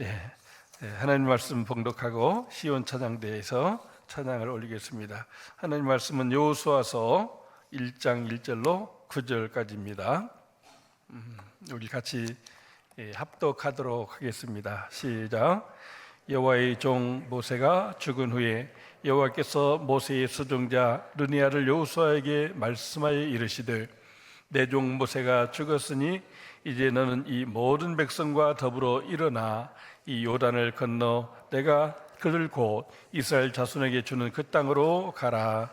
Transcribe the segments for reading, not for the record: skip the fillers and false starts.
예, 하나님 말씀 봉독하고 시온 찬양대에서 찬양을 올리겠습니다. 하나님 말씀은 여호수아서 1장 1절로 9절까지입니다. 우리 같이 합독하도록 하겠습니다. 시작. 여호와의 종 모세가 죽은 후에 여호와께서 모세의 수종자 르니아를 여호수아에게 말씀하여 이르시되, 내 종 모세가 죽었으니 이제 너는 이 모든 백성과 더불어 일어나 이 요단을 건너 내가 그들 곧 이스라엘 자손에게 주는 그 땅으로 가라.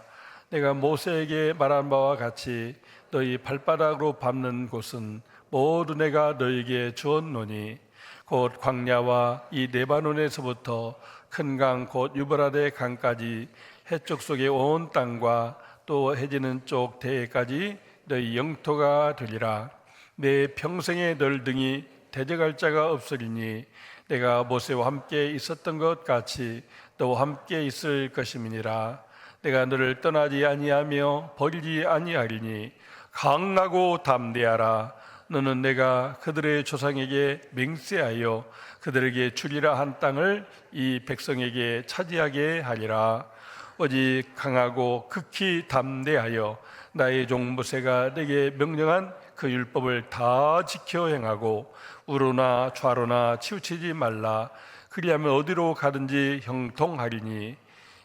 내가 모세에게 말한 바와 같이 너희 발바닥으로 밟는 곳은 모두 내가 너희에게 주었노니 곧 광야와 이 레바논에서부터 큰 강 곧 유브라데 강까지 해쪽 속의 온 땅과 또 해지는 쪽 대해까지 너희 영토가 되리라. 내 평생에 널 등이 대적할 자가 없으리니 내가 모세와 함께 있었던 것 같이 너와 함께 있을 것임이니라. 내가 너를 떠나지 아니하며 버리지 아니하리니 강하고 담대하라. 너는 내가 그들의 조상에게 맹세하여 그들에게 주리라 한 땅을 이 백성에게 차지하게 하리라. 오직 강하고 극히 담대하여 나의 종 모세가 내게 명령한 그 율법을 다 지켜 행하고 우로나 좌로나 치우치지 말라. 그리하면 어디로 가든지 형통하리니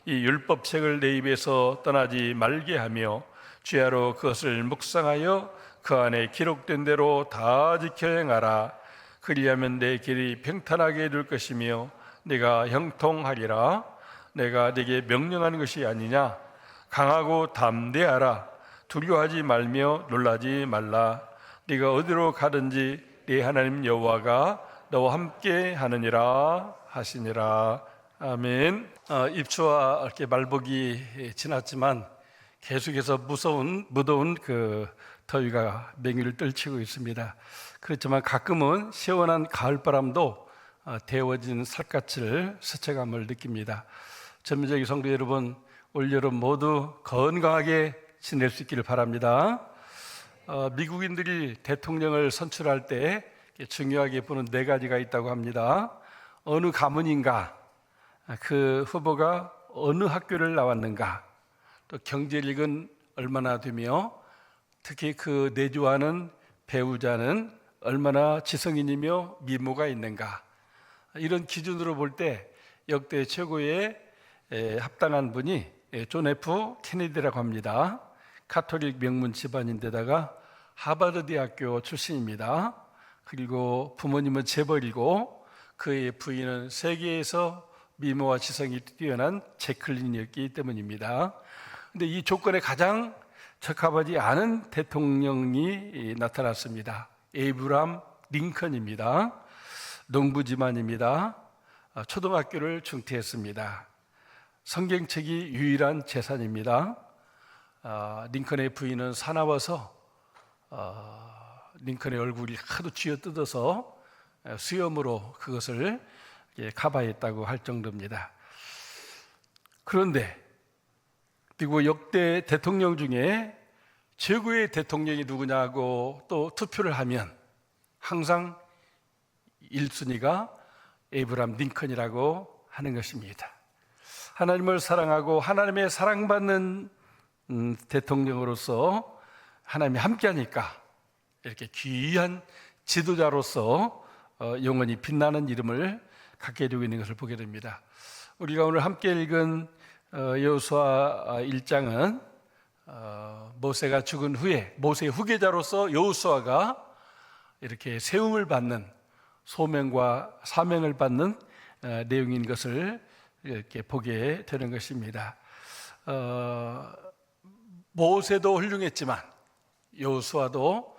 이 율법책을 내 입에서 떠나지 말게 하며 주야로 그것을 묵상하여 그 안에 기록된 대로 다 지켜 행하라. 그리하면 내 길이 평탄하게 될 것이며 내가 형통하리라. 내가 네게 명령하는 것이 아니냐. 강하고 담대하라. 두려워하지 말며 놀라지 말라. 네가 어디로 가든지 네 하나님 여호와가 너와 함께 하느니라 하시니라. 아멘. 입추와 이렇게 말복이 지났지만 계속해서 무더운 그 더위가 맹위를 떨치고 있습니다. 그렇지만 가끔은 시원한 가을바람도 데워진 살갗을 스쳐감을 느낍니다. 전민족의 성도 여러분, 올여름 모두 건강하게 지낼 수 있기를 바랍니다. 미국인들이 대통령을 선출할 때 중요하게 보는 4가지가 있다고 합니다. 어느 가문인가, 그 후보가 어느 학교를 나왔는가, 또 경제력은 얼마나 되며 특히 그 내조하는 배우자는 얼마나 지성인이며 미모가 있는가, 이런 기준으로 볼 때 역대 최고의 합당한 분이 존 F 케네디라고 합니다. 가톨릭 명문 집안인데다가 하버드 대학교 출신입니다. 그리고 부모님은 재벌이고 그의 부인은 세계에서 미모와 지성이 뛰어난 제클린이었기 때문입니다. 그런데 이 조건에 가장 적합하지 않은 대통령이 나타났습니다. 에이브람 링컨입니다. 농부 집안입니다. 초등학교를 중퇴했습니다. 성경책이 유일한 재산입니다. 링컨의 부인은 사나워서 링컨의 얼굴이 하도 쥐어뜯어서 수염으로 그것을 커버했다고 할 정도입니다. 그런데 그리고 역대 대통령 중에 최고의 대통령이 누구냐고 또 투표를 하면 항상 1순위가 에이브람 링컨이라고 하는 것입니다. 하나님을 사랑하고 하나님의 사랑받는 대통령으로서 하나님이 함께하니까 이렇게 귀한 지도자로서 영원히 빛나는 이름을 갖게 되고 있는 것을 보게 됩니다. 우리가 오늘 함께 읽은 여호수아 1장은 모세가 죽은 후에 모세의 후계자로서 여호수아가 이렇게 세움을 받는, 소명과 사명을 받는 내용인 것을 이렇게 보게 되는 것입니다. 모세도 훌륭했지만 여호수아도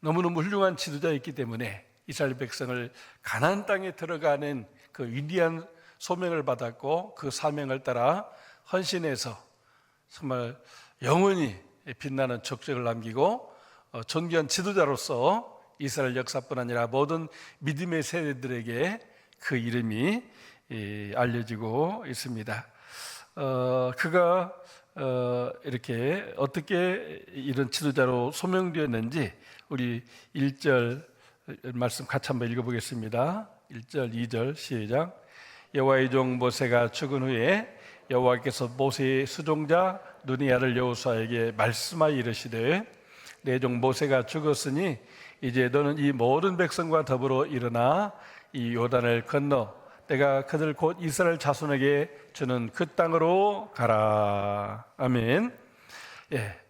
너무너무 훌륭한 지도자였기 때문에 이스라엘 백성을 가나안 땅에 들어가는 그 위대한 소명을 받았고 그 사명을 따라 헌신해서 정말 영원히 빛나는 족적을 남기고 존귀한 지도자로서 이스라엘 역사뿐 아니라 모든 믿음의 세대들에게 그 이름이 알려지고 있습니다. 그가 이렇게 어떻게 이런 지도자로 소명되었는지 우리 1절 말씀 같이 한번 읽어보겠습니다. 1절 2절 시작. 여호와의 종 모세가 죽은 후에 여호와께서 모세의 수종자 눈의 아들 여호수아에게 말씀하여 이르시되 내 종 모세가 죽었으니 이제 너는 이 모든 백성과 더불어 일어나 이 요단을 건너 내가 그들 곧 이스라엘 자손에게 주는 그 땅으로 가라. 아멘. 예,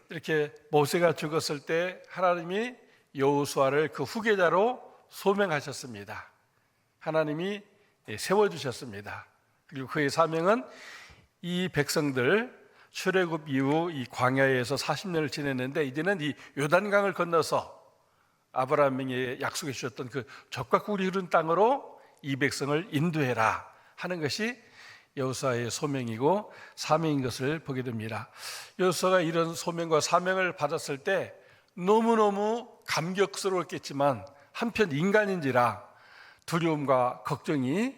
이렇게 모세가 죽었을 때 하나님이 여호수아를 그 후계자로 소명하셨습니다. 하나님이 세워주셨습니다. 그리고 그의 사명은 이 백성들 출애굽 이후 이 광야에서 40년을 지냈는데 이제는 이 요단강을 건너서 아브라함에게 약속해 주셨던 그 젖과 꿀이 흐른 땅으로 이 백성을 인도해라 하는 것이 여호수아의 소명이고 사명인 것을 보게 됩니다. 여호수아가 이런 소명과 사명을 받았을 때 너무너무 감격스러웠겠지만 한편 인간인지라 두려움과 걱정이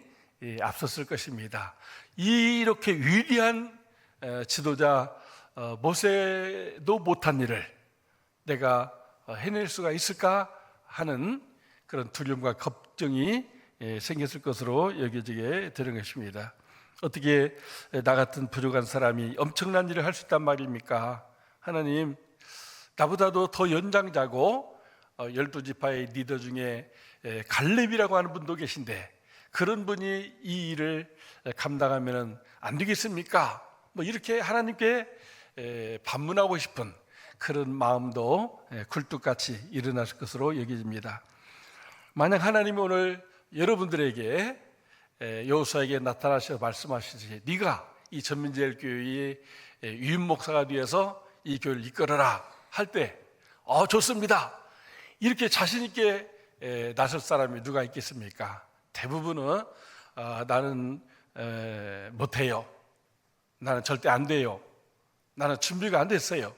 앞섰을 것입니다. 이렇게 위대한 지도자 모세도 못한 일을 내가 해낼 수가 있을까 하는 그런 두려움과 걱정이 생겼을 것으로 여겨지게 되는 것입니다. 어떻게 나 같은 부족한 사람이 엄청난 일을 할 수 있단 말입니까? 하나님, 나보다도 더 연장자고 12지파의 리더 중에 갈렙이라고 하는 분도 계신데 그런 분이 이 일을 감당하면 안 되겠습니까? 뭐 이렇게 하나님께 반문하고 싶은 그런 마음도 굴뚝같이 일어났을 것으로 여겨집니다. 만약 하나님이 오늘 여러분들에게 여호수아에게 나타나셔서 말씀하시듯이 네가 이 전민제일교회의 유임 목사가 되어서 이 교회를 이끌어라 할 때 좋습니다 이렇게 자신 있게 나설 사람이 누가 있겠습니까? 대부분은 나는 못해요, 나는 절대 안 돼요, 나는 준비가 안 됐어요,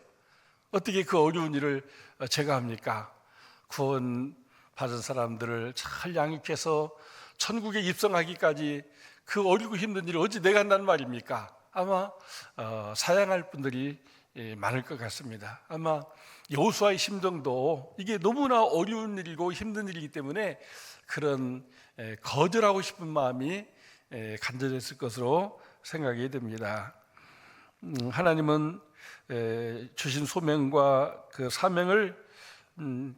어떻게 그 어려운 일을 제가 합니까? 구원 받은 사람들을 잘 양육해서 천국에 입성하기까지 그 어리고 힘든 일을 어찌 내가 한단 말입니까? 아마 사양할 분들이 많을 것 같습니다. 아마 여호수아의 심정도 이게 너무나 어려운 일이고 힘든 일이기 때문에 그런 거절하고 싶은 마음이 간절했을 것으로 생각이 됩니다. 하나님은 주신 소명과 그 사명을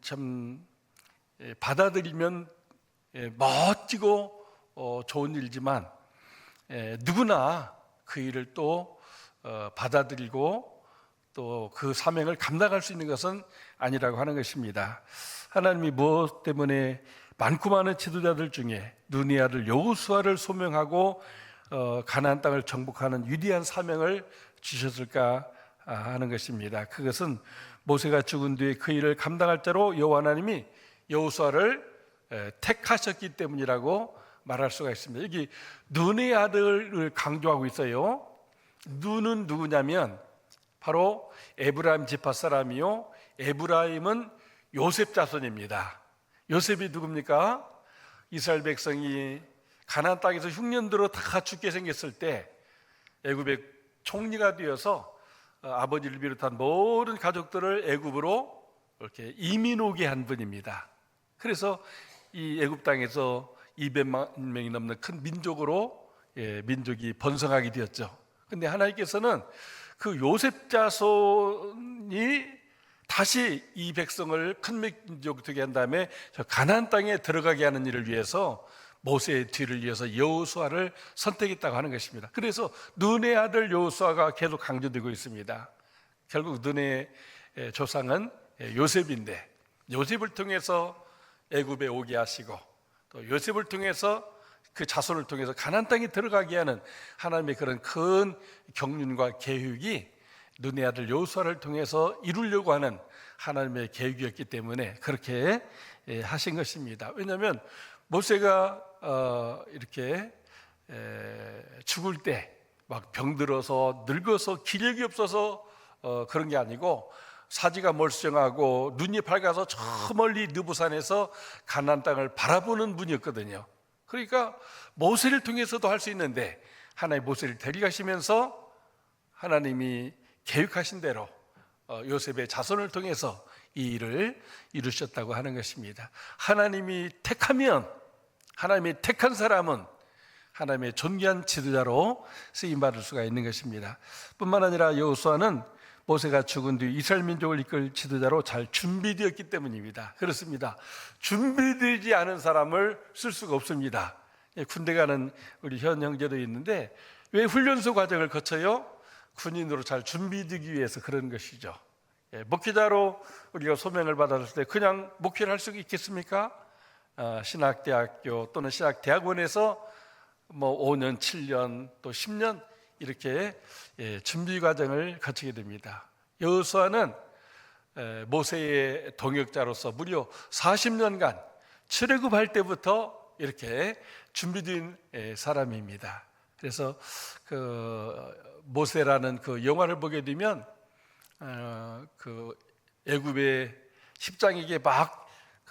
참 받아들이면 멋지고 좋은 일이지만 누구나 그 일을 또 받아들이고 또 그 사명을 감당할 수 있는 것은 아니라고 하는 것입니다. 하나님이 무엇 때문에 많고 많은 지도자들 중에 눈의 아들 여호수아를 소명하고 가나안 땅을 정복하는 위대한 사명을 주셨을까 하는 것입니다. 그것은 모세가 죽은 뒤에 그 일을 감당할 자로 여호와 하나님이 여호수아를 택하셨기 때문이라고 말할 수가 있습니다. 여기 눈의 아들을 강조하고 있어요. 눈은 누구냐면 바로 에브라임 지파 사람이요, 에브라임은 요셉 자손입니다. 요셉이 누굽니까? 이스라엘 백성이 가나안 땅에서 흉년들어 다 죽게 생겼을 때 애굽의 총리가 되어서 아버지를 비롯한 모든 가족들을 애굽으로 이렇게 이민 오게 한 분입니다. 그래서 이 애굽 땅에서 200만 명이 넘는 큰 민족으로 민족이 번성하게 되었죠. 그런데 하나님께서는 그 요셉 자손이 다시 이 백성을 큰 민족 되게 한 다음에 저 가나안 땅에 들어가게 하는 일을 위해서 모세의 뒤를 이어서 여호수아를 선택했다고 하는 것입니다. 그래서 눈의 아들 여호수아가 계속 강조되고 있습니다. 결국 눈의 조상은 요셉인데 요셉을 통해서 애굽에 오게 하시고 또 요셉을 통해서 그 자손을 통해서 가나안 땅에 들어가게 하는 하나님의 그런 큰 경륜과 계획이 눈의 아들 여호수아를 통해서 이루려고 하는 하나님의 계획이었기 때문에 그렇게 하신 것입니다. 왜냐하면 모세가 이렇게 죽을 때 막 병들어서 늙어서 기력이 없어서 그런 게 아니고 사지가 멀쩡하고 눈이 밝아서 저 멀리 느부산에서 가나안 땅을 바라보는 분이었거든요. 그러니까 모세를 통해서도 할 수 있는데 하나님 모세를 데려가시면서 하나님이 계획하신 대로 요셉의 자손을 통해서 이 일을 이루셨다고 하는 것입니다. 하나님이 택하면 하나님의 택한 사람은 하나님의 존귀한 지도자로 쓰임받을 수가 있는 것입니다. 뿐만 아니라 여호수아는 모세가 죽은 뒤 이스라엘 민족을 이끌 지도자로 잘 준비되었기 때문입니다. 그렇습니다. 준비되지 않은 사람을 쓸 수가 없습니다. 군대 가는 우리 현 형제도 있는데 왜 훈련소 과정을 거쳐요? 군인으로 잘 준비되기 위해서 그런 것이죠. 목회자로 우리가 소명을 받았을 때 그냥 목회를 할 수 있겠습니까? 신학대학교 또는 신학대학원에서 5년, 7년, 또 10년 이렇게 준비 과정을 거치게 됩니다. 여호수아는 모세의 동역자로서 무려 40년간 출애굽할 때부터 이렇게 준비된 사람입니다. 그래서 그 모세라는 그 영화를 보게 되면 그 애굽의 십장에게 막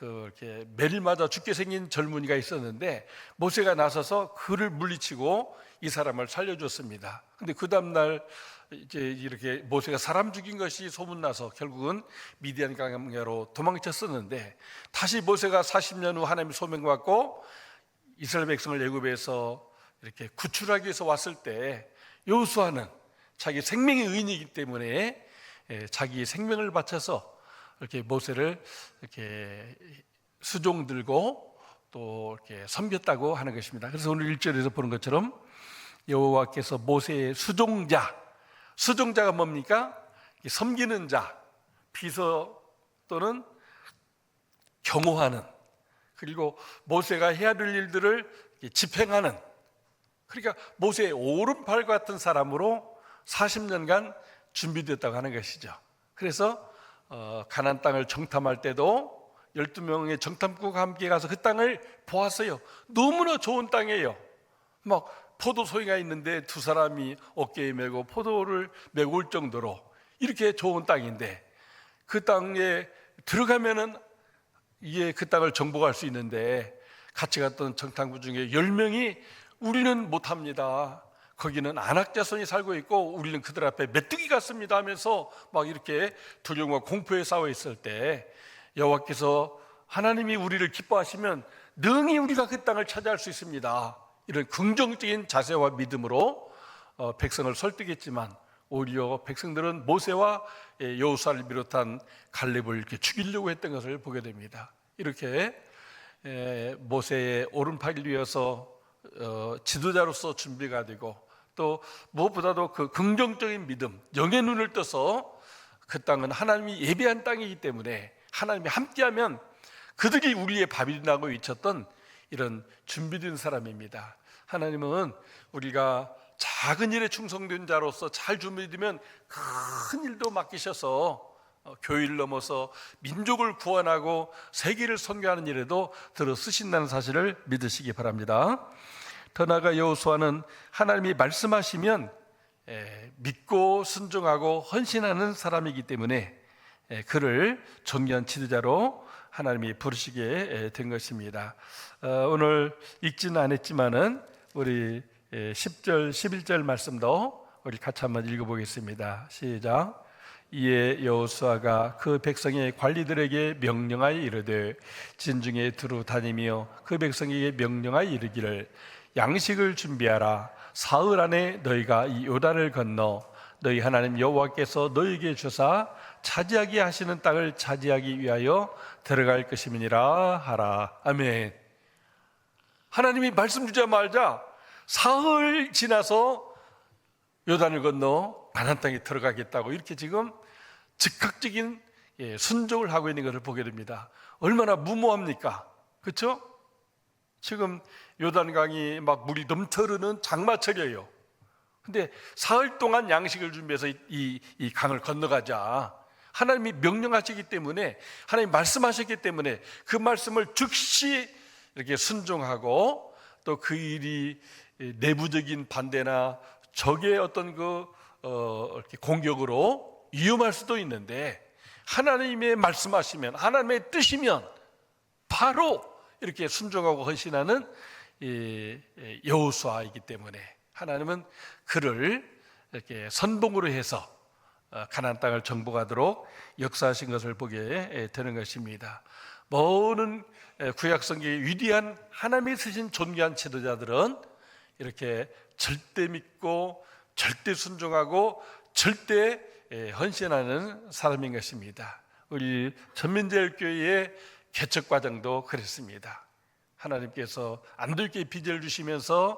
이렇게 매를 맞아 죽게 생긴 젊은이가 있었는데 모세가 나서서 그를 물리치고 이 사람을 살려줬습니다. 근데 그 다음날 이제 이렇게 모세가 사람 죽인 것이 소문나서 결국은 미디안 광야로 도망쳤었는데 다시 모세가 40년 후 하나님의 소명받고 이스라엘 백성을 애굽에서 이렇게 구출하기 위해서 왔을 때 여호수아는 자기 생명의 의인이기 때문에 자기 생명을 바쳐서 이렇게 모세를 이렇게 수종 들고 또 이렇게 섬겼다고 하는 것입니다. 그래서 오늘 1절에서 보는 것처럼 여호와께서 모세의 수종자가 뭡니까? 섬기는 자, 비서 또는 경호하는, 그리고 모세가 해야 될 일들을 집행하는, 그러니까 모세의 오른팔 같은 사람으로 40년간 준비됐다고 하는 것이죠. 그래서 가나안 땅을 정탐할 때도 12명의 정탐꾼과 함께 가서 그 땅을 보았어요. 너무나 좋은 땅이에요. 막 포도 소이가 있는데 두 사람이 어깨에 메고 포도를 메고 올 정도로 이렇게 좋은 땅인데 그 땅에 들어가면은 이게 그 땅을 정복할 수 있는데 같이 갔던 정탐꾼 중에 10명이 우리는 못합니다. 거기는 안악 자손이 살고 있고 우리는 그들 앞에 메뚜기 같습니다 하면서 막 이렇게 두려움과 공포에 싸워 있을 때 여호와께서 하나님이 우리를 기뻐하시면 능히 우리가 그 땅을 차지할 수 있습니다. 이런 긍정적인 자세와 믿음으로 백성을 설득했지만 오히려 백성들은 모세와 여호수아를 비롯한 갈렙을 이렇게 죽이려고 했던 것을 보게 됩니다. 이렇게 모세의 오른팔을 위해서 지도자로서 준비가 되고 또 무엇보다도 그 긍정적인 믿음, 영의 눈을 떠서 그 땅은 하나님이 예비한 땅이기 때문에 하나님이 함께하면 그들이 우리의 밥이 된다고 외쳤던 이런 준비된 사람입니다. 하나님은 우리가 작은 일에 충성된 자로서 잘 준비되면 큰 일도 맡기셔서 교회를 넘어서 민족을 구원하고 세계를 선교하는 일에도 들어 쓰신다는 사실을 믿으시기 바랍니다. 더 나아가 여호수아는 하나님이 말씀하시면 믿고 순종하고 헌신하는 사람이기 때문에 그를 존귀한 지도자로 하나님이 부르시게 된 것입니다. 오늘 읽지는 않았지만은 우리 10절, 11절 말씀도 우리 같이 한번 읽어보겠습니다. 시작. 이에 여호수아가 그 백성의 관리들에게 명령하여 이르되 진중에 두루 다니며 그 백성에게 명령하여 이르기를 양식을 준비하라. 사흘 안에 너희가 이 요단을 건너 너희 하나님 여호와께서 너희에게 주사 차지하게 하시는 땅을 차지하기 위하여 들어갈 것임이니라 하라. 아멘. 하나님이 말씀 주자마자 사흘 지나서 요단을 건너 가나안 땅에 들어가겠다고 이렇게 지금 즉각적인 순종을 하고 있는 것을 보게 됩니다. 얼마나 무모합니까? 그렇죠? 지금 요단강이 막 물이 넘쳐흐르는 장마철이에요. 근데 사흘 동안 양식을 준비해서 이 강을 건너가자. 하나님이 명령하시기 때문에, 하나님이 말씀하셨기 때문에 그 말씀을 즉시 이렇게 순종하고 또 그 일이 내부적인 반대나 적의 어떤 이렇게 공격으로 위험할 수도 있는데 하나님의 말씀하시면, 하나님의 뜻이면 바로 이렇게 순종하고 헌신하는 여호수아이기 때문에 하나님은 그를 이렇게 선봉으로 해서 가나안 땅을 정복하도록 역사하신 것을 보게 되는 것입니다. 모든 구약성경의 위대한 하나님이 쓰신 존귀한 지도자들은 이렇게 절대 믿고 절대 순종하고 절대 헌신하는 사람인 것입니다. 우리 전민제일교회의 개척 과정도 그랬습니다. 하나님께서 안동교회 빚을 주시면서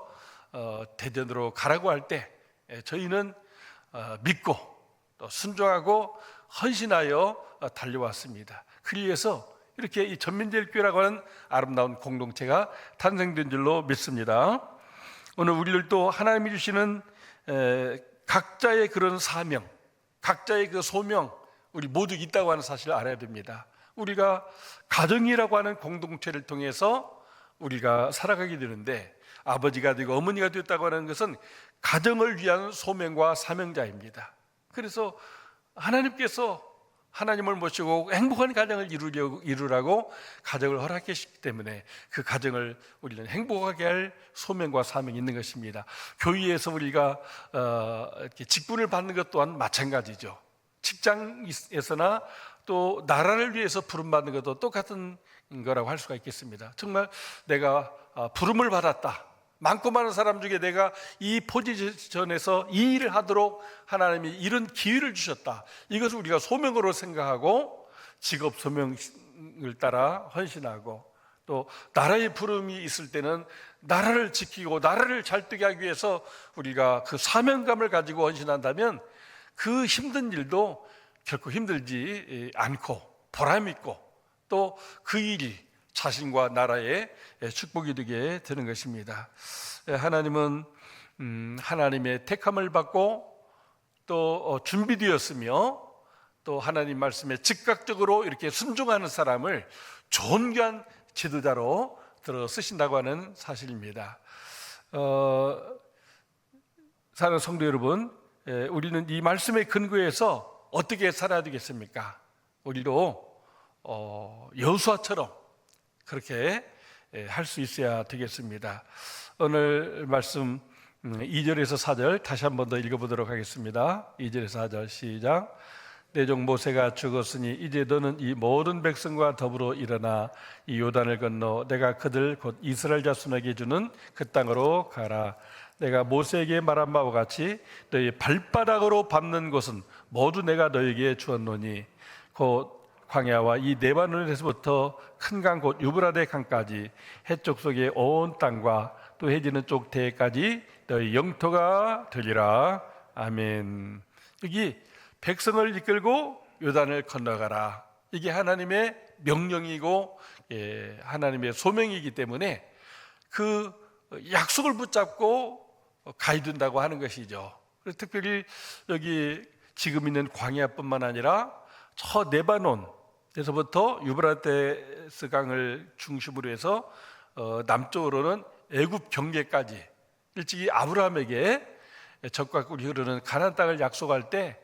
대전으로 가라고 할 때 저희는 믿고 또 순종하고 헌신하여 달려왔습니다. 그리해서 이렇게 이 전민제일교회라고 하는 아름다운 공동체가 탄생된 줄로 믿습니다. 오늘 우리들도 하나님이 주시는 각자의 그런 사명, 각자의 그 소명, 우리 모두 있다고 하는 사실을 알아야 됩니다. 우리가 가정이라고 하는 공동체를 통해서 우리가 살아가게 되는데, 아버지가 되고 어머니가 되었다고 하는 것은 가정을 위한 소명과 사명자입니다. 그래서 하나님께서 하나님을 모시고 행복한 가정을 이루라고 가정을 허락했기 때문에 그 가정을 우리는 행복하게 할 소명과 사명이 있는 것입니다. 교회에서 우리가 이렇게 직분을 받는 것 또한 마찬가지죠. 직장에서나 또 나라를 위해서 부름받는 것도 똑같은 거라고 할 수가 있겠습니다. 정말 내가 부름을 받았다, 많고 많은 사람 중에 내가 이 포지션에서 이 일을 하도록 하나님이 이런 기회를 주셨다, 이것을 우리가 소명으로 생각하고 직업 소명을 따라 헌신하고, 또 나라의 부름이 있을 때는 나라를 지키고 나라를 잘 되게 하기 위해서 우리가 그 사명감을 가지고 헌신한다면 그 힘든 일도 결코 힘들지 않고 보람 있고 또 그 일이 자신과 나라의 축복이 되게 되는 것입니다. 하나님은 하나님의 택함을 받고 또 준비되었으며 또 하나님 말씀에 즉각적으로 이렇게 순종하는 사람을 존귀한 지도자로 들어 쓰신다고 하는 사실입니다. 사랑하는 성도 여러분, 우리는 이 말씀의 근거에서 어떻게 살아야 되겠습니까? 우리도 여호수아처럼 그렇게 할 수 있어야 되겠습니다. 오늘 말씀 2절에서 4절 다시 한 번 더 읽어보도록 하겠습니다. 2절에서 4절 시작. 내 종 모세가 죽었으니 이제 너는 이 모든 백성과 더불어 일어나 이 요단을 건너 내가 그들 곧 이스라엘 자손에게 주는 그 땅으로 가라. 내가 모세에게 말한 바와 같이 너희 발바닥으로 밟는 곳은 모두 내가 너에게 주었노니 곧 광야와 이 레바논에서부터 큰 강 곧 유브라데 강까지 해쪽 속의 온 땅과 또 해지는 쪽 대까지 너희 영토가 되리라. 아멘. 여기 백성을 이끌고 요단을 건너가라, 이게 하나님의 명령이고 하나님의 소명이기 때문에 그 약속을 붙잡고 가야 된다고 하는 것이죠. 특별히 여기 지금 있는 광야뿐만 아니라 저 레바논에서부터 유브라데스 강을 중심으로 해서 남쪽으로는 애굽 경계까지, 일찍이 아브라함에게 적과 꿀이 흐르는 가나안 땅을 약속할 때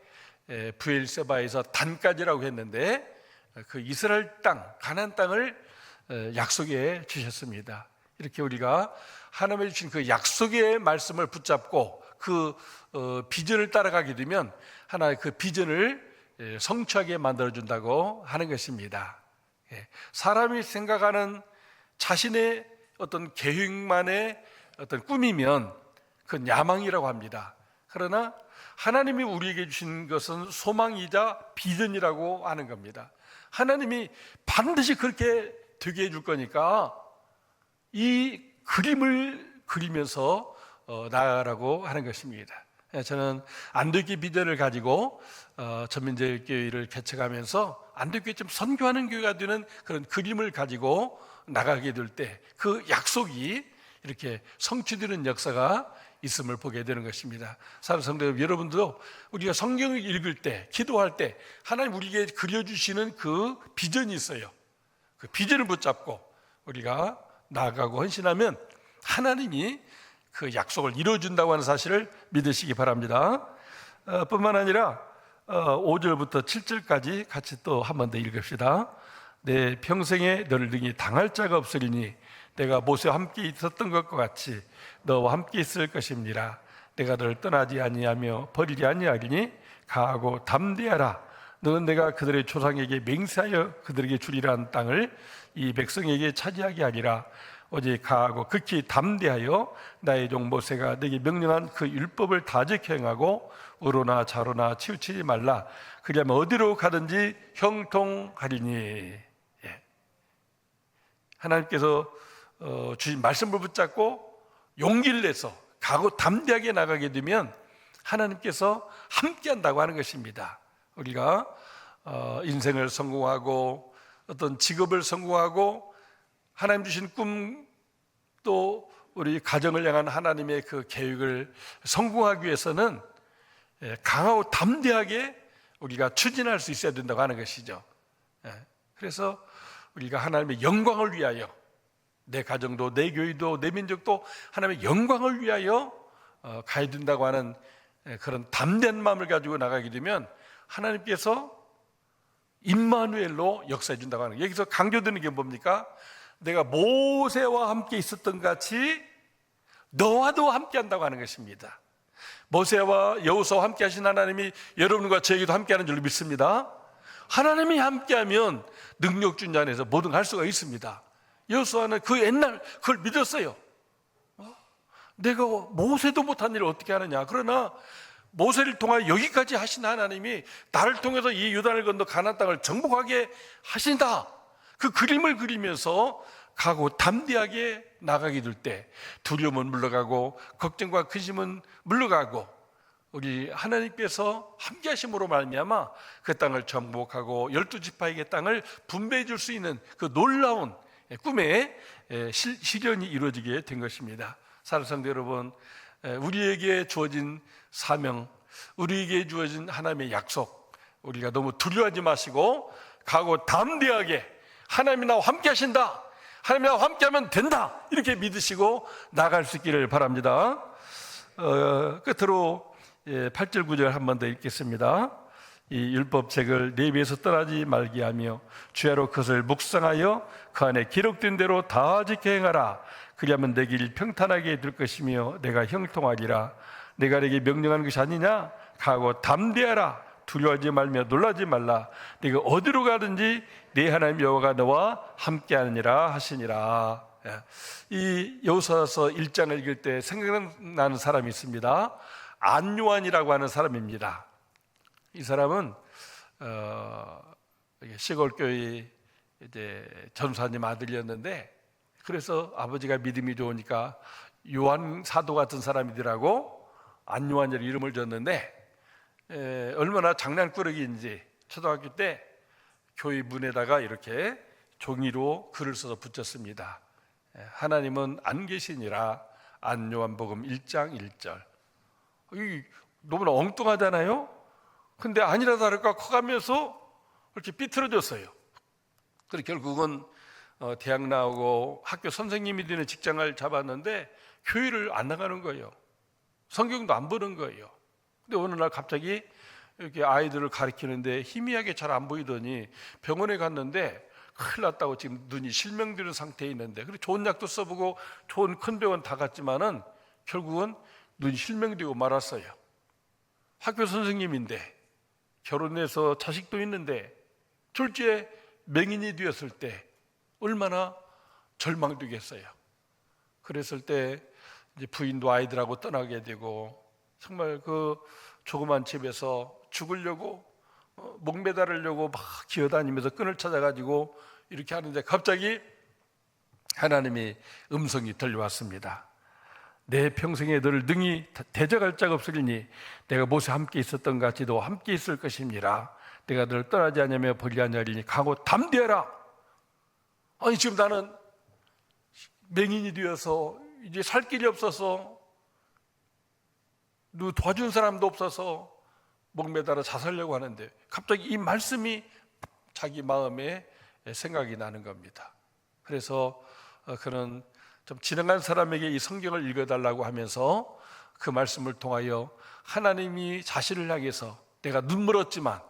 브엘세바에서 단까지라고 했는데 그 이스라엘 땅, 가나안 땅을 약속해 주셨습니다. 이렇게 우리가 하나님의 주신 그 약속의 말씀을 붙잡고 그 비전을 따라가게 되면 하나의 그 비전을 성취하게 만들어준다고 하는 것입니다. 사람이 생각하는 자신의 어떤 계획만의 어떤 꿈이면 그건 야망이라고 합니다. 그러나 하나님이 우리에게 주신 것은 소망이자 비전이라고 하는 겁니다. 하나님이 반드시 그렇게 되게 해줄 거니까 이 그림을 그리면서 나아가라고 하는 것입니다. 저는 안도교회 비전을 가지고 전민제일교회를 개척하면서 안도교회 좀 선교하는 교회가 되는 그런 그림을 가지고 나가게 될 때 그 약속이 이렇게 성취되는 역사가 있음을 보게 되는 것입니다. 사랑하는 성도 여러분도 우리가 성경을 읽을 때, 기도할 때 하나님 우리에게 그려주시는 그 비전이 있어요. 그 비전을 붙잡고 우리가 나아가고 헌신하면 하나님이 그 약속을 이루어준다고 하는 사실을 믿으시기 바랍니다. 뿐만 아니라 5절부터 7절까지 같이 또 한 번 더 읽읍시다. 내 평생에 너를 등이 당할 자가 없으리니 내가 모세와 함께 있었던 것과 같이 너와 함께 있을 것입니다. 내가 너를 떠나지 아니하며 버리지 아니하리니 가하고 담대하라. 너는 내가 그들의 조상에게 맹세하여 그들에게 주리라 한 땅을 이 백성에게 차지하게 하리라. 오직 가하고 극히 담대하여 나의 종 모세가 내게 명령한 그 율법을 다 지켜 행하고 의로나 자로나 치우치지 말라. 그리하면 어디로 가든지 형통하리니. 예. 하나님께서 주신 말씀을 붙잡고 용기를 내서 가고 담대하게 나가게 되면 하나님께서 함께한다고 하는 것입니다. 우리가 인생을 성공하고 어떤 직업을 성공하고 하나님 주신 꿈, 또 우리 가정을 향한 하나님의 그 계획을 성공하기 위해서는 강하고 담대하게 우리가 추진할 수 있어야 된다고 하는 것이죠. 그래서 우리가 하나님의 영광을 위하여, 내 가정도 내 교회도 내 민족도 하나님의 영광을 위하여 가야 된다고 하는 그런 담대한 마음을 가지고 나가게 되면 하나님께서 임마누엘로 역사해 준다고 하는 거예요. 여기서 강조되는 게 뭡니까? 내가 모세와 함께 있었던 같이 너와도 함께 한다고 하는 것입니다. 모세와 여호수아와 함께 하신 하나님이 여러분과 저에게도 함께 하는 줄 믿습니다. 하나님이 함께하면 능력 준 자에서 뭐든 할 수가 있습니다. 여호수아는 그 옛날 그걸 믿었어요. 내가 모세도 못한 일을 어떻게 하느냐. 그러나 모세를 통하여 여기까지 하신 하나님이 나를 통해서 이 요단을 건너 가나안 땅을 정복하게 하신다. 그 그림을 그리면서 가고 담대하게 나가게 될 때 두려움은 물러가고 걱정과 근심은 물러가고 우리 하나님께서 함께 하심으로 말미암아 그 땅을 정복하고 12지파에게 땅을 분배해 줄 수 있는 그 놀라운 꿈의 실현이 이루어지게 된 것입니다. 사랑하는 성도 여러분, 우리에게 주어진 사명, 우리에게 주어진 하나님의 약속, 우리가 너무 두려워하지 마시고 가고 담대하게 하나님이 나와 함께 하신다, 하나님이 나와 함께 하면 된다, 이렇게 믿으시고 나갈 수 있기를 바랍니다. 끝으로 8절 9절 한 번 더 읽겠습니다. 이 율법책을 내 입에서 떠나지 말게 하며 주야로 그것을 묵상하여 그 안에 기록된 대로 다 지켜 행하라. 그리하면 내 길 평탄하게 될 것이며 내가 형통하리라. 내가 내게 명령하는 것이 아니냐? 가고 담대하라. 두려워하지 말며 놀라지 말라. 내가 어디로 가든지 내 하나님 여호와가 너와 함께하느니라 하시니라. 이 여호수아서 1장을 읽을 때 생각나는 사람이 있습니다. 안요한이라고 하는 사람입니다. 이 사람은 시골 교회 이제 전사님 아들이었는데, 그래서 아버지가 믿음이 좋으니까 요한 사도 같은 사람이더라고 안요한이라는 이름을 줬는데, 얼마나 장난꾸러기인지 초등학교 때 교회 문에다가 이렇게 종이로 글을 써서 붙였습니다. 하나님은 안 계시니라. 안요한복음 1장 1절. 너무나 엉뚱하잖아요. 근데 아니라 다를까 커가면서 이렇게 삐뚤어졌어요. 그래서 결국은 대학 나오고 학교 선생님이 되는 직장을 잡았는데 교회를 안 나가는 거예요. 성경도 안 보는 거예요. 근데 어느 날 갑자기 이렇게 아이들을 가르치는데 희미하게 잘 안 보이더니 병원에 갔는데 큰일 났다고 지금 눈이 실명되는 상태에 있는데, 그리고 좋은 약도 써보고 좋은 큰 병원 다 갔지만은 결국은 눈이 실명되고 말았어요. 학교 선생님인데 결혼해서 자식도 있는데 졸지에 맹인이 되었을 때 얼마나 절망되겠어요. 그랬을 때 이제 부인도 아이들하고 떠나게 되고 정말 그 조그만 집에서 죽으려고 목매달으려고 막 기어다니면서 끈을 찾아가지고 이렇게 하는데 갑자기 하나님이 음성이 들려왔습니다. 내 평생에 너를 능히 대적할 자가 없으리니 내가 모세와 함께 있었던 같이 너 함께 있을 것입니다. 내가 너를 떠나지 않으며 버리지 아니하리니 가고 담대하라. 아니 지금 나는 맹인이 되어서 이제 살 길이 없어서 누구 도와준 사람도 없어서 목매달아 자살하려고 하는데 갑자기 이 말씀이 자기 마음에 생각이 나는 겁니다. 그래서 그는 좀 지나간 사람에게 이 성경을 읽어달라고 하면서 그 말씀을 통하여 하나님이 자신을 향해서 내가 눈물었지만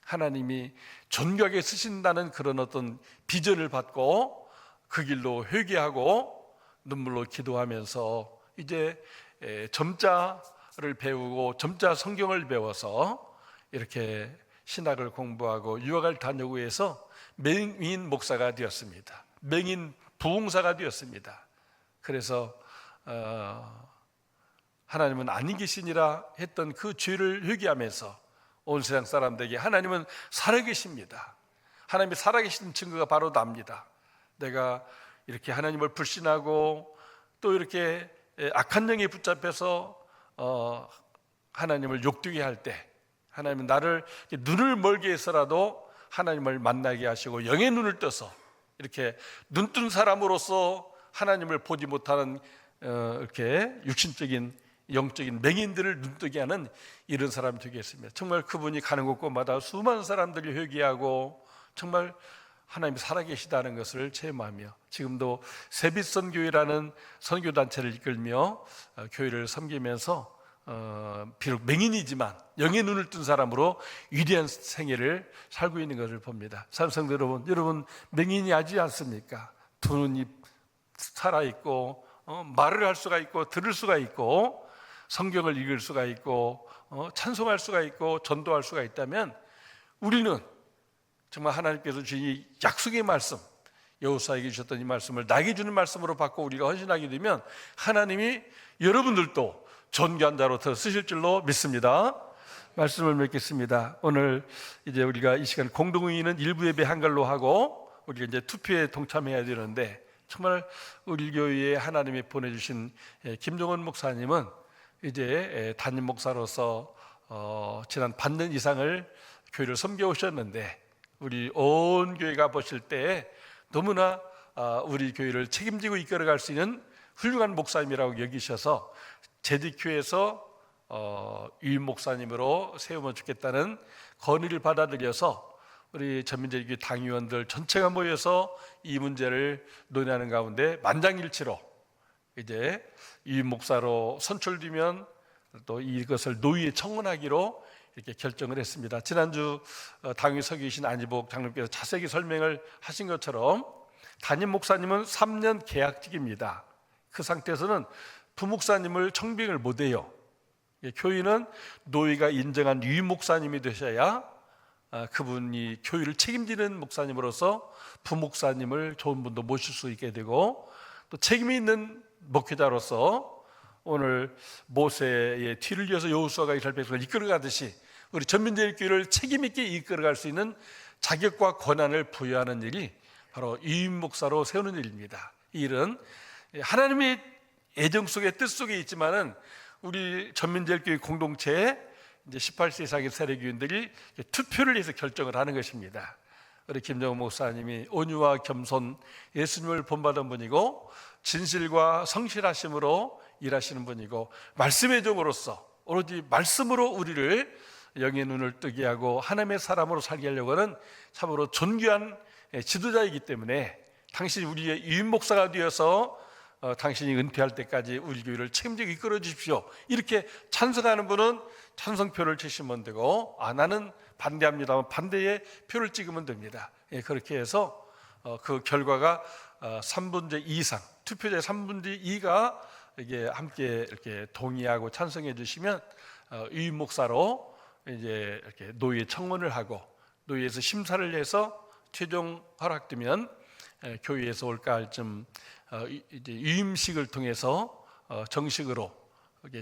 하나님이 존귀하게 쓰신다는 그런 어떤 비전을 받고 그 길로 회개하고 눈물로 기도하면서 이제 점자를 배우고 점자 성경을 배워서 이렇게 신학을 공부하고 유학을 다니고 해서 맹인 목사가 되었습니다. 맹인 부흥사가 되었습니다. 그래서 하나님은 아닌 계시니라 했던 그 죄를 회개하면서 온 세상 사람들에게 하나님은 살아계십니다. 하나님이 살아계신 증거가 바로 납니다. 내가 이렇게 하나님을 불신하고 또 이렇게 악한 영에 붙잡혀서 하나님을 욕되게 할 때, 하나님은 나를 눈을 멀게 해서라도 하나님을 만나게 하시고 영의 눈을 떠서 이렇게 눈뜬 사람으로서 하나님을 보지 못하는 이렇게 육신적인 영적인 맹인들을 눈뜨게 하는 이런 사람이 되겠습니다. 정말 그분이 가는 곳곳마다 수많은 사람들이 회개하고 정말 하나님이 살아계시다는 것을 체험하며 지금도 세빛선교회라는 선교단체를 이끌며 교회를 섬기면서 비록 맹인이지만 영의 눈을 뜬 사람으로 위대한 생애를 살고 있는 것을 봅니다. 사랑하는 여러분 맹인이 하지 않습니까? 두 눈이 살아있고 말을 할 수가 있고 들을 수가 있고 성경을 읽을 수가 있고 찬송할 수가 있고 전도할 수가 있다면 우리는 정말 하나님께서 주신 이 약속의 말씀, 여호수아에게 주셨던 이 말씀을 나에게 주는 말씀으로 받고 우리가 헌신하게 되면 하나님이 여러분들도 존귀한 자로 더 쓰실 줄로 믿습니다. 말씀을 맺겠습니다. 오늘 이제 우리가 이 시간 공동의의는 일부 예배 한걸로 하고 우리가 이제 투표에 동참해야 되는데 정말 우리 교회에 하나님이 보내주신 김종원 목사님은 이제 담임 목사로서 지난 반년 이상을 교회를 섬겨오셨는데 우리 온 교회가 보실 때 너무나 우리 교회를 책임지고 이끌어갈 수 있는 훌륭한 목사님이라고 여기셔서 재직교회에서 유임 목사님으로 세우면 좋겠다는 건의를 받아들여서 우리 전민재교회 당위원들 전체가 모여서 이 문제를 논의하는 가운데 만장일치로 이제 유임 목사로 선출되면 또 이것을 노위에 청원하기로 이렇게 결정을 했습니다. 지난주 당위 서기신 안희복 장로께서 자세히 설명을 하신 것처럼 담임 목사님은 3년 계약직입니다. 그 상태에서는 부목사님을 청빙을 못해요. 교인은 노위가 인정한 유임 목사님이 되셔야 그분이 교회를 책임지는 목사님으로서 부목사님을 좋은 분도 모실 수 있게 되고 또 책임이 있는 목회자로서 오늘 모세의 뒤를 이어서 여호수아가 이스라엘 백성을 이끌어가듯이 우리 전민제일교회를 책임있게 이끌어갈 수 있는 자격과 권한을 부여하는 일이 바로 유임 목사로 세우는 일입니다. 이 일은 하나님의 애정 속에 뜻 속에 있지만은 우리 전민제일교회 공동체에 이제 18세 이상의 세례교인들이 투표를 해서 결정을 하는 것입니다. 우리 김정은 목사님이 온유와 겸손, 예수님을 본받은 분이고 진실과 성실하심으로 일하시는 분이고 말씀의 종으로서 오로지 말씀으로 우리를 영의 눈을 뜨게 하고 하나님의 사람으로 살게 하려고 하는 참으로 존귀한 지도자이기 때문에 당신이 우리의 유임 목사가 되어서 당신이 은퇴할 때까지 우리 교회를 책임지고 이끌어 주십시오. 이렇게 찬성하는 분은 찬성표를 치시면 되고 나는 반대합니다만 반대의 표를 찍으면 됩니다. 그렇게 해서 그 결과가 3분의 2 이상, 투표자의 3분의 2가 이게 함께 이렇게 동의하고 찬성해 주시면 유임 목사로 이제 이렇게 노예 청원을 하고 노예에서 심사를 해서 최종 허락되면 교회에서 올까 할 쯤 이제 유임식을 통해서 정식으로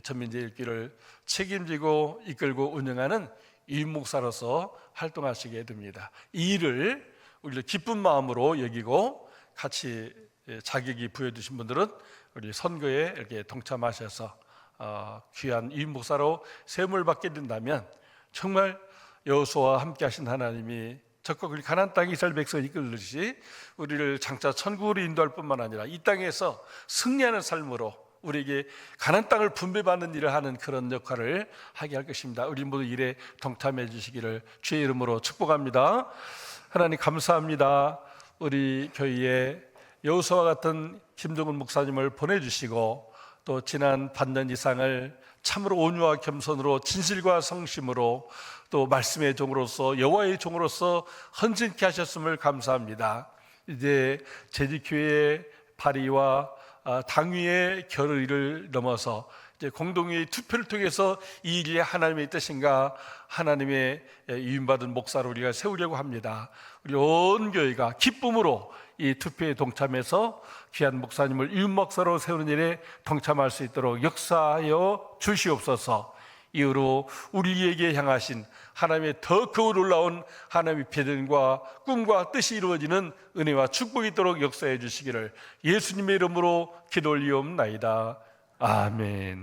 전민제일교회를 책임지고 이끌고 운영하는 유임 목사로서 활동하시게 됩니다. 이 일을 우리가 기쁜 마음으로 여기고 같이 자격이 부여주신 분들은 우리 선거에 이렇게 동참하셔서 귀한 유임 목사로 세움을 받게 된다면 정말 여호수아와 함께 하신 하나님이 적과 우리 가나안 땅 이스라엘 백성을 이끌듯이 우리를 장차 천국으로 인도할 뿐만 아니라 이 땅에서 승리하는 삶으로 우리에게 가나안 땅을 분배받는 일을 하는 그런 역할을 하게 할 것입니다. 우리 모두 일에 동참해 주시기를 주의 이름으로 축복합니다. 하나님 감사합니다. 우리 교회에 여호수아와 같은 김종은 목사님을 보내주시고 또 지난 반년 이상을 참으로 온유와 겸손으로 진실과 성심으로 또 말씀의 종으로서 여호와의 종으로서 헌신케 하셨음을 감사합니다. 이제 재직교회의 발의와 당위의 결의를 넘어서 이제 공동의 투표를 통해서 이 일이 하나님의 뜻인가, 하나님의 위임받은 목사로 우리가 세우려고 합니다. 우리 온 교회가 기쁨으로 이 투표에 동참해서 귀한 목사님을 위임 목사로 세우는 일에 동참할 수 있도록 역사하여 주시옵소서. 이후로 우리에게 향하신 하나님의 더 그 놀라운 하나님의 비전과 꿈과 뜻이 이루어지는 은혜와 축복이 있도록 역사해 주시기를 예수님의 이름으로 기도 올리옵나이다. 아멘.